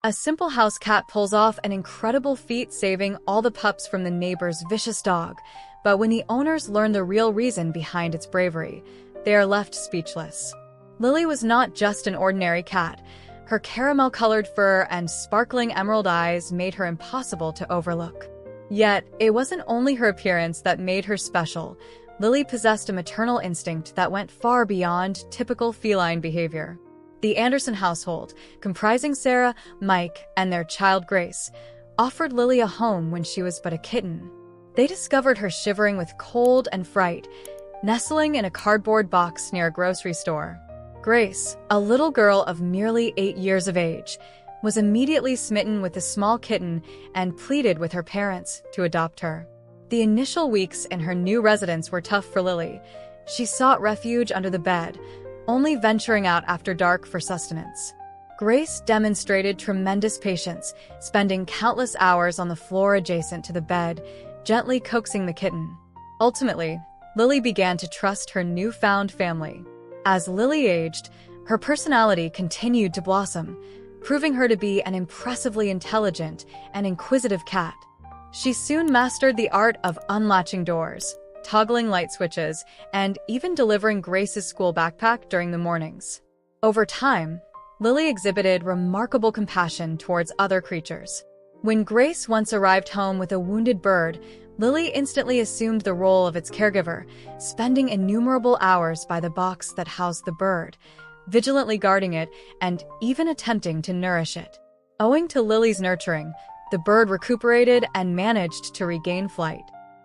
A simple house cat pulls off an incredible feat, saving all the pups from the neighbor's vicious dog. But when the owners learn the real reason behind its bravery, they are left speechless. Lily was not just an ordinary cat. Her caramel-colored fur and sparkling emerald eyes made her impossible to overlook. Yet, it wasn't only her appearance that made her special. Lily possessed a maternal instinct that went far beyond typical feline behavior. The Anderson household, comprising Sarah, Mike, and their child Grace, offered Lily a home when she was but a kitten. They discovered her shivering with cold and fright, nestling in a cardboard box near a grocery store. Grace, a little girl of merely 8 years of age, was immediately smitten with the small kitten and pleaded with her parents to adopt her. The initial weeks in her new residence were tough for Lily. She sought refuge under the bed, only venturing out after dark for sustenance. Grace demonstrated tremendous patience, spending countless hours on the floor adjacent to the bed, gently coaxing the kitten. Ultimately, Lily began to trust her newfound family. As Lily aged, her personality continued to blossom, proving her to be an impressively intelligent and inquisitive cat. She soon mastered the art of unlatching doors, toggling light switches, and even delivering Grace's school backpack during the mornings. Over time, Lily exhibited remarkable compassion towards other creatures. When Grace once arrived home with a wounded bird, Lily instantly assumed the role of its caregiver, spending innumerable hours by the box that housed the bird, vigilantly guarding it and even attempting to nourish it. Owing to Lily's nurturing, the bird recuperated and managed to regain flight.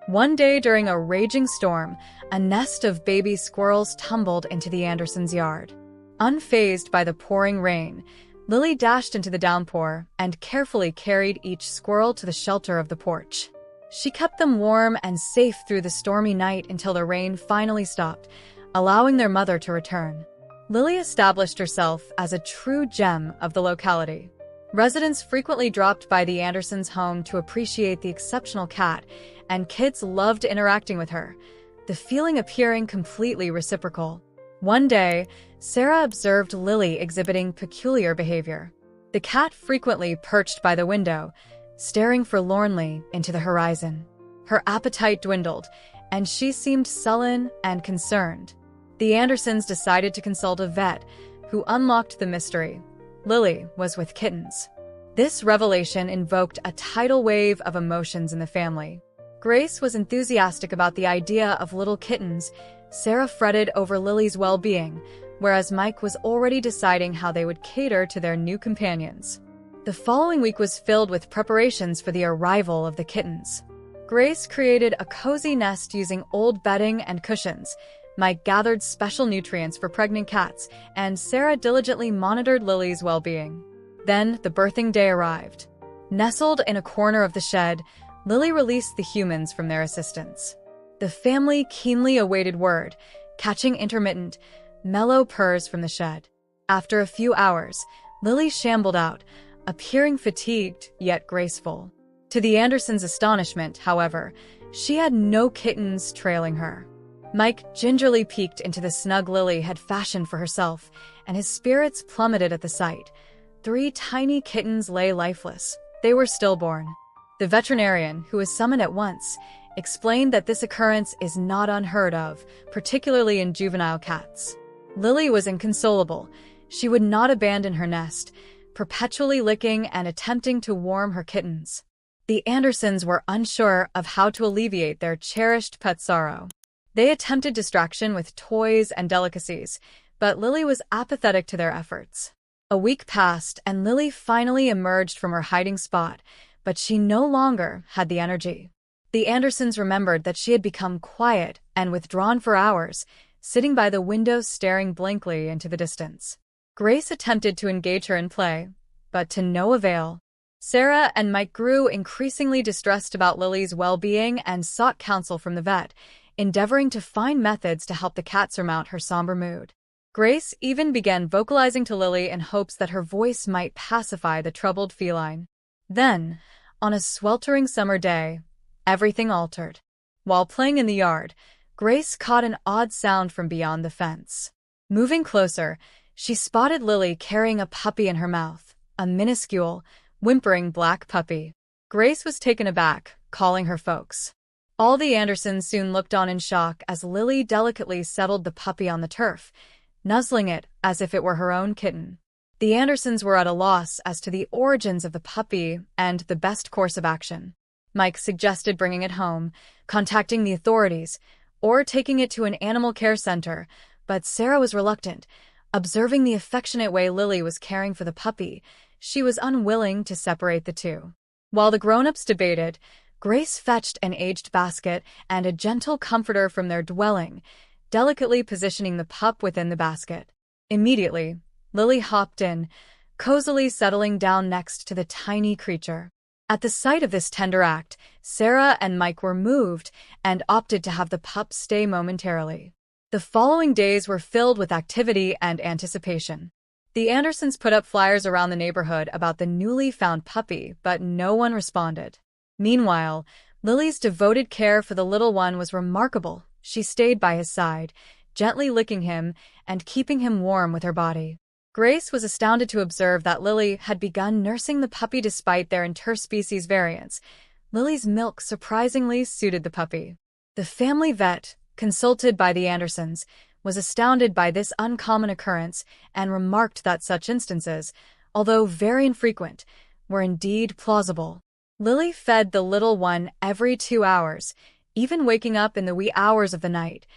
One day during a raging storm, a nest of baby squirrels tumbled into the Andersons' yard. Unfazed by the pouring rain, Lily dashed into the downpour and carefully carried each squirrel to the shelter of the porch. She kept them warm and safe through the stormy night until the rain finally stopped, allowing their mother to return. Lily established herself as a true gem of the locality. Residents frequently dropped by the Andersons' home to appreciate the exceptional cat, and kids loved interacting with her, the feeling appearing completely reciprocal. One day, Sarah observed Lily exhibiting peculiar behavior. The cat frequently perched by the window, staring forlornly into the horizon. Her appetite dwindled, and she seemed sullen and concerned. The Andersons decided to consult a vet, who unlocked the mystery. Lily was with kittens. This revelation invoked a tidal wave of emotions in the family. Grace was enthusiastic about the idea of little kittens. Sarah fretted over Lily's well-being, whereas Mike was already deciding how they would cater to their new companions. The following week was filled with preparations for the arrival of the kittens. Grace created a cozy nest using old bedding and cushions. Mike gathered special nutrients for pregnant cats, and Sarah diligently monitored Lily's well-being. Then the birthing day arrived. Nestled in a corner of the shed, Lily released the humans from their assistance. The family keenly awaited word, catching intermittent, mellow purrs from the shed. After a few hours, Lily shambled out, appearing fatigued yet graceful. To the Andersons' astonishment, however, she had no kittens trailing her. Mike gingerly peeked into the snug Lily had fashioned for herself, and his spirits plummeted at the sight. 3 tiny kittens lay lifeless. They were stillborn. The veterinarian, who was summoned at once, explained that this occurrence is not unheard of, particularly in juvenile cats. Lily was inconsolable. She would not abandon her nest, perpetually licking and attempting to warm her kittens. The Andersons were unsure of how to alleviate their cherished pet sorrow. They attempted distraction with toys and delicacies, but Lily was apathetic to their efforts. A week passed, and Lily finally emerged from her hiding spot, but she no longer had the energy. The Andersons remembered that she had become quiet and withdrawn for hours, sitting by the window staring blankly into the distance. Grace attempted to engage her in play, but to no avail. Sarah and Mike grew increasingly distressed about Lily's well-being and sought counsel from the vet, endeavoring to find methods to help the cat surmount her somber mood. Grace even began vocalizing to Lily in hopes that her voice might pacify the troubled feline. Then, on a sweltering summer day, everything altered. While playing in the yard, Grace caught an odd sound from beyond the fence. Moving closer, she spotted Lily carrying a puppy in her mouth, a minuscule, whimpering black puppy. Grace was taken aback, calling her folks. All the Andersons soon looked on in shock as Lily delicately settled the puppy on the turf, nuzzling it as if it were her own kitten. The Andersons were at a loss as to the origins of the puppy and the best course of action. Mike suggested bringing it home, contacting the authorities, or taking it to an animal care center, but Sarah was reluctant. Observing the affectionate way Lily was caring for the puppy, she was unwilling to separate the two. While the grown-ups debated, Grace fetched an aged basket and a gentle comforter from their dwelling, delicately positioning the pup within the basket. Immediately, Lily hopped in, cozily settling down next to the tiny creature. At the sight of this tender act, Sarah and Mike were moved and opted to have the pup stay momentarily. The following days were filled with activity and anticipation. The Andersons put up flyers around the neighborhood about the newly found puppy, but no one responded. Meanwhile, Lily's devoted care for the little one was remarkable. She stayed by his side, gently licking him and keeping him warm with her body. Grace was astounded to observe that Lily had begun nursing the puppy despite their interspecies variance. Lily's milk surprisingly suited the puppy. The family vet, consulted by the Andersons, was astounded by this uncommon occurrence and remarked that such instances, although very infrequent, were indeed plausible. Lily fed the little one every 2 hours, even waking up in the wee hours of the night,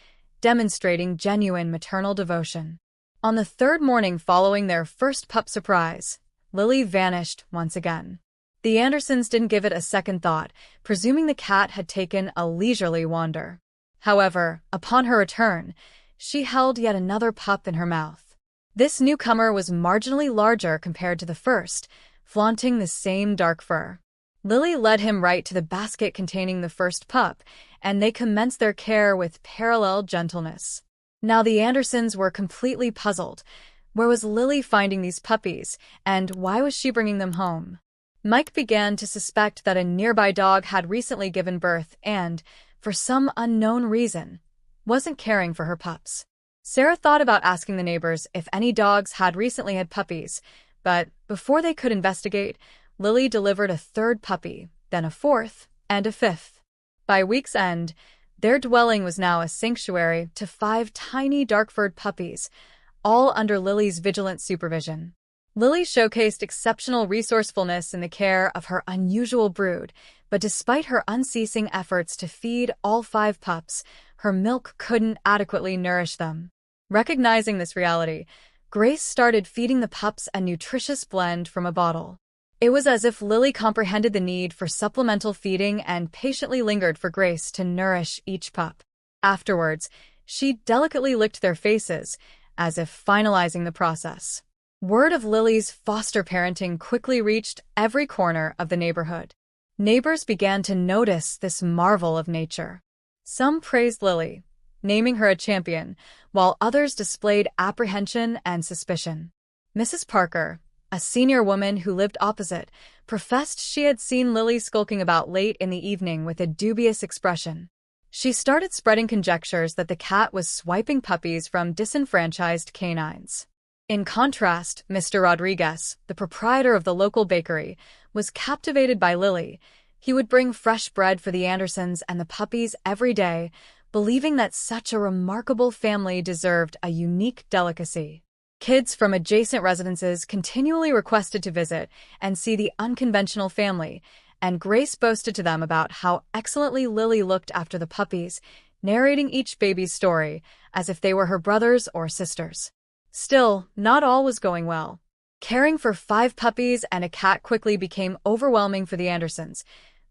demonstrating genuine maternal devotion. On the third morning following their first pup surprise, Lily vanished once again. The Andersons didn't give it a second thought, presuming the cat had taken a leisurely wander. However, upon her return, she held yet another pup in her mouth. This newcomer was marginally larger compared to the first, flaunting the same dark fur. Lily led him right to the basket containing the first pup, and they commenced their care with parallel gentleness. Now the Andersons were completely puzzled. Where was Lily finding these puppies, and why was she bringing them home? Mike began to suspect that a nearby dog had recently given birth and, for some unknown reason, wasn't caring for her pups. Sarah thought about asking the neighbors if any dogs had recently had puppies, but before they could investigate, Lily delivered a third puppy, then a fourth, and a fifth. By week's end, their dwelling was now a sanctuary to 5 tiny dark-furred puppies, all under Lily's vigilant supervision. Lily showcased exceptional resourcefulness in the care of her unusual brood, but despite her unceasing efforts to feed all 5 pups, her milk couldn't adequately nourish them. Recognizing this reality, Grace started feeding the pups a nutritious blend from a bottle. It was as if Lily comprehended the need for supplemental feeding and patiently lingered for Grace to nourish each pup. Afterwards, she delicately licked their faces, as if finalizing the process. Word of Lily's foster parenting quickly reached every corner of the neighborhood. Neighbors began to notice this marvel of nature. Some praised Lily, naming her a champion, while others displayed apprehension and suspicion. Mrs. Parker, a senior woman who lived opposite, professed she had seen Lily skulking about late in the evening with a dubious expression. She started spreading conjectures that the cat was swiping puppies from disenfranchised canines. In contrast, Mr. Rodriguez, the proprietor of the local bakery, was captivated by Lily. He would bring fresh bread for the Andersons and the puppies every day, believing that such a remarkable family deserved a unique delicacy. Kids from adjacent residences continually requested to visit and see the unconventional family, and Grace boasted to them about how excellently Lily looked after the puppies, narrating each baby's story as if they were her brothers or sisters. Still, not all was going well. Caring for 5 puppies and a cat quickly became overwhelming for the Andersons.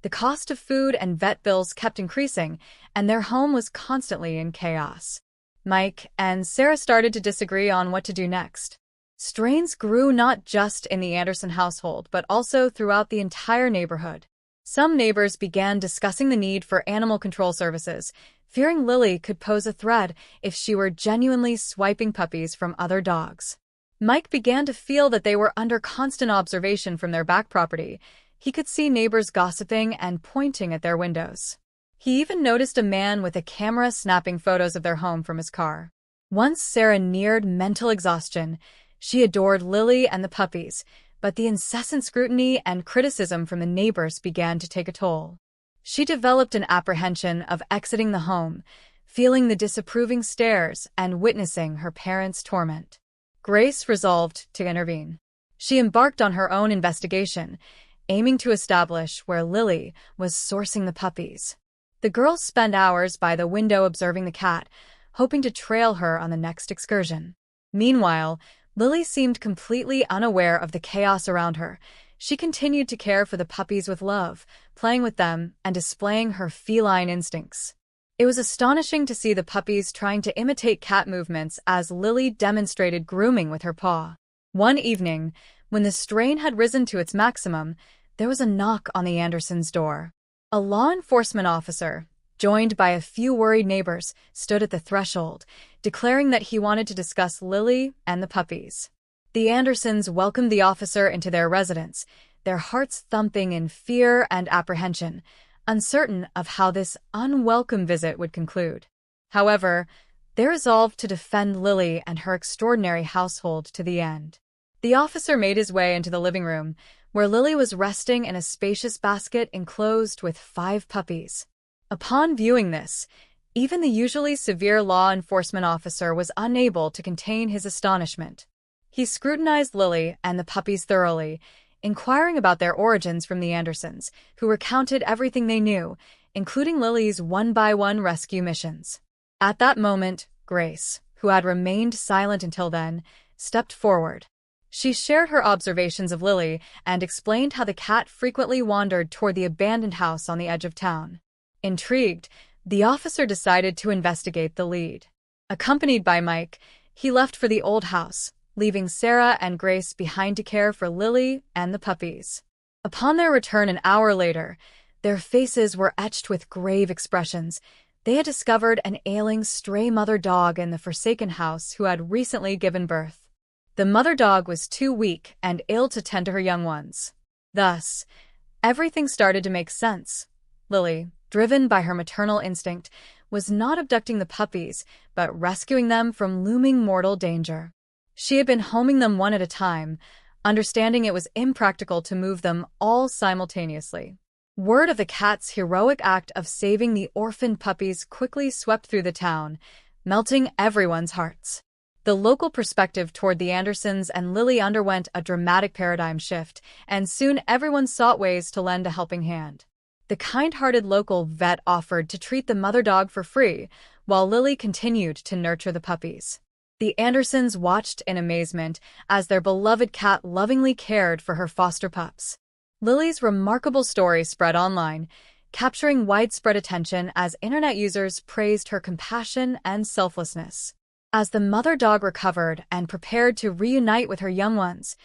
The cost of food and vet bills kept increasing, and their home was constantly in chaos. Mike and Sarah started to disagree on what to do next. Strains grew not just in the Anderson household, but also throughout the entire neighborhood. Some neighbors began discussing the need for animal control services, fearing Lily could pose a threat if she were genuinely swiping puppies from other dogs. Mike began to feel that they were under constant observation from their back property. He could see neighbors gossiping and pointing at their windows. He even noticed a man with a camera snapping photos of their home from his car. Once Sarah neared mental exhaustion. She adored Lily and the puppies, but the incessant scrutiny and criticism from the neighbors began to take a toll. She developed an apprehension of exiting the home, feeling the disapproving stares and witnessing her parents' torment. Grace resolved to intervene. She embarked on her own investigation, aiming to establish where Lily was sourcing the puppies. The girls spent hours by the window observing the cat, hoping to trail her on the next excursion. Meanwhile, Lily seemed completely unaware of the chaos around her. She continued to care for the puppies with love, playing with them and displaying her feline instincts. It was astonishing to see the puppies trying to imitate cat movements as Lily demonstrated grooming with her paw. One evening, when the strain had risen to its maximum, there was a knock on the Andersons' door. A law enforcement officer, joined by a few worried neighbors, stood at the threshold, declaring that he wanted to discuss Lily and the puppies. The Andersons welcomed the officer into their residence, their hearts thumping in fear and apprehension, uncertain of how this unwelcome visit would conclude. However, they resolved to defend Lily and her extraordinary household to the end. The officer made his way into the living room, where Lily was resting in a spacious basket enclosed with 5 puppies. Upon viewing this, even the usually severe law enforcement officer was unable to contain his astonishment. He scrutinized Lily and the puppies thoroughly, inquiring about their origins from the Andersons, who recounted everything they knew, including Lily's one-by-one rescue missions. At that moment, Grace, who had remained silent until then, stepped forward. She shared her observations of Lily and explained how the cat frequently wandered toward the abandoned house on the edge of town. Intrigued, the officer decided to investigate the lead. Accompanied by Mike, he left for the old house, leaving Sarah and Grace behind to care for Lily and the puppies. Upon their return an hour later, their faces were etched with grave expressions. They had discovered an ailing stray mother dog in the forsaken house who had recently given birth. The mother dog was too weak and ill to tend to her young ones. Thus, everything started to make sense. Lily, driven by her maternal instinct, was not abducting the puppies, but rescuing them from looming mortal danger. She had been homing them one at a time, understanding it was impractical to move them all simultaneously. Word of the cat's heroic act of saving the orphaned puppies quickly swept through the town, melting everyone's hearts. The local perspective toward the Andersons and Lily underwent a dramatic paradigm shift, and soon everyone sought ways to lend a helping hand. The kind-hearted local vet offered to treat the mother dog for free, while Lily continued to nurture the puppies. The Andersons watched in amazement as their beloved cat lovingly cared for her foster pups. Lily's remarkable story spread online, capturing widespread attention as internet users praised her compassion and selflessness. As the mother dog recovered and prepared to reunite with her young ones,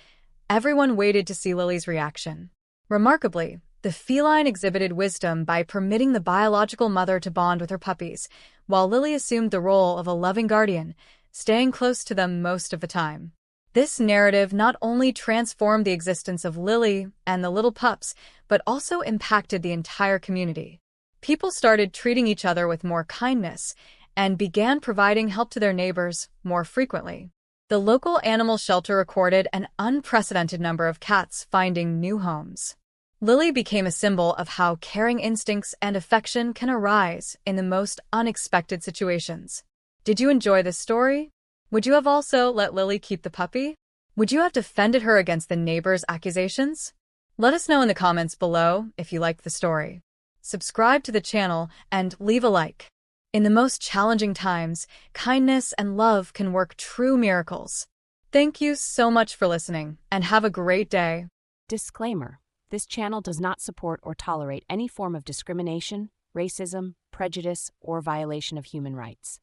everyone waited to see Lily's reaction. Remarkably, the feline exhibited wisdom by permitting the biological mother to bond with her puppies, while Lily assumed the role of a loving guardian, staying close to them most of the time. This narrative not only transformed the existence of Lily and the little pups, but also impacted the entire community. People started treating each other with more kindness and began providing help to their neighbors more frequently. The local animal shelter recorded an unprecedented number of cats finding new homes. Lily became a symbol of how caring instincts and affection can arise in the most unexpected situations. Did you enjoy this story? Would you have also let Lily keep the puppy? Would you have defended her against the neighbor's accusations? Let us know in the comments below if you liked the story. Subscribe to the channel and leave a like. In the most challenging times, kindness and love can work true miracles. Thank you so much for listening, and have a great day. Disclaimer: this channel does not support or tolerate any form of discrimination, racism, prejudice, or violation of human rights.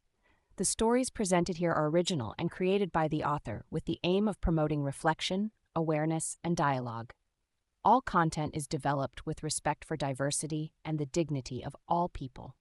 The stories presented here are original and created by the author with the aim of promoting reflection, awareness, and dialogue. All content is developed with respect for diversity and the dignity of all people.